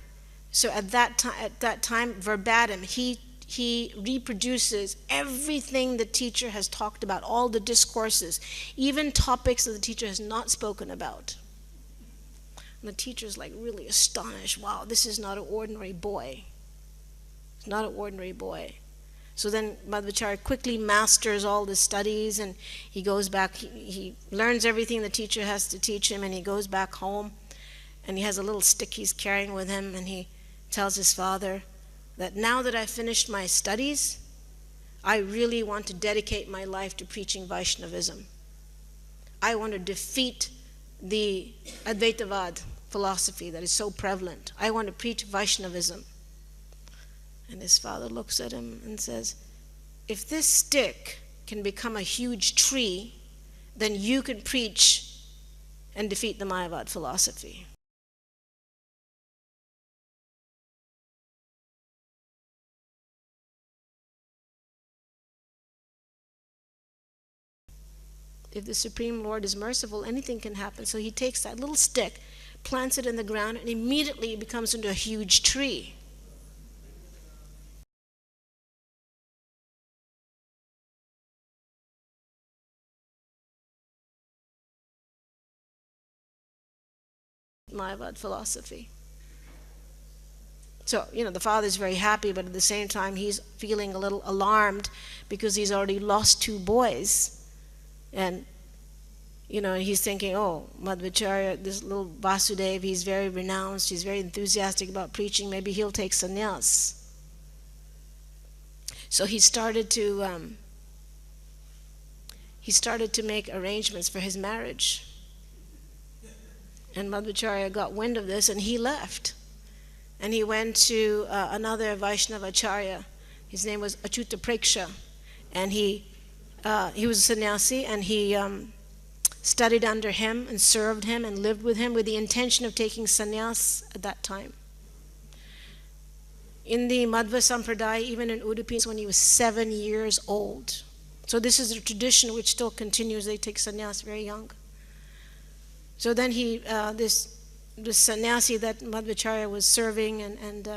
So at that time, verbatim, he reproduces everything the teacher has talked about, all the discourses, even topics that the teacher has not spoken about. And the teacher's like really astonished. Wow, this is not an ordinary boy. It's not an ordinary boy. So then Madhvacharya quickly masters all the studies, and he goes back, he learns everything the teacher has to teach him, and he goes back home, and he has a little stick he's carrying with him, and he tells his father that now that I've finished my studies, I really want to dedicate my life to preaching Vaishnavism. I want to defeat the Advaitavad philosophy that is so prevalent. I want to preach Vaishnavism. And his father looks at him and says, if this stick can become a huge tree, then you can preach and defeat the Mayavad philosophy. If the Supreme Lord is merciful, anything can happen. So he takes that little stick, plants it in the ground, and immediately it becomes into a huge tree. Mayavad philosophy. So, the father's very happy, but at the same time he's feeling a little alarmed because he's already lost 2 boys. And, he's thinking, oh, Madhvacharya, this little Vasudeva, he's very renounced, he's very enthusiastic about preaching, maybe he'll take sannyas. So he started to he started to make arrangements for his marriage. And Madhvacharya got wind of this and he left. And he went to another Vaishnava Acharya. His name was Achyuta Preksha. And he was a sannyasi, and he studied under him and served him and lived with him with the intention of taking sannyas at that time. In the Madhva Sampradaya, even in Udupi, when he was 7 years old. So this is a tradition which still continues. They take sannyas very young. So then he, this sannyasi that Madhvacharya was serving and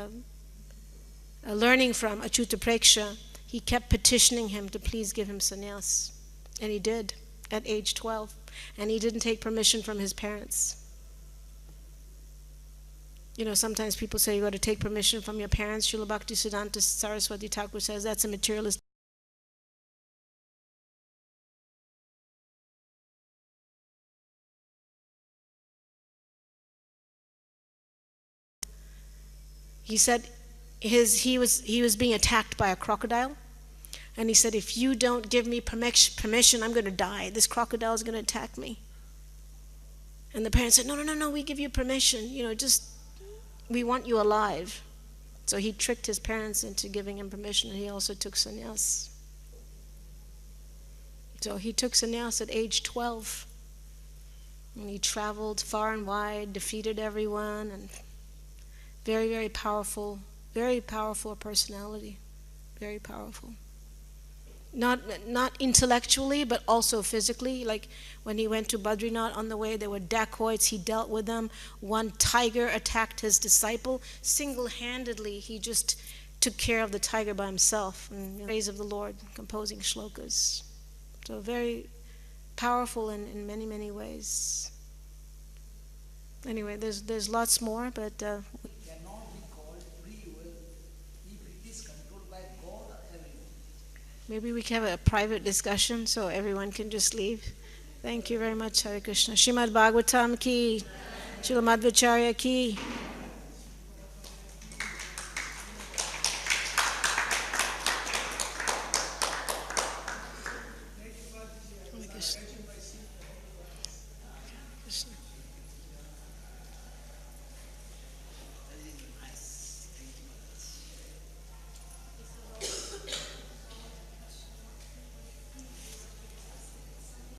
learning from, Achyuta Preksha, he kept petitioning him to please give him sannyas. And he did at age 12. And he didn't take permission from his parents. You know, sometimes people say you got to take permission from your parents. Srila Bhaktisiddhanta Saraswati Thakur says that's a materialist. He said he was being attacked by a crocodile. And he said, if you don't give me permission, I'm going to die. This crocodile is going to attack me. And the parents said, no, we give you permission. You know, just, we want you alive. So he tricked his parents into giving him permission, and he also took sannyas. So he took sannyas at age 12. And he traveled far and wide, defeated everyone, and very, very powerful personality. Very powerful. Not intellectually, but also physically. Like when he went to Badrinath, on the way there were dacoits, he dealt with them. One tiger attacked his disciple. Single-handedly, he just took care of the tiger by himself. And praise of the Lord, composing shlokas. So very powerful in many, many ways. Anyway, there's lots more, but Cannot be called free will if it is controlled by God or everyone. maybe we can have a private discussion so everyone can just leave. Thank you very much, Hare Krishna. Srimad-Bhagavatam ki, Srila Madhvacharya ki.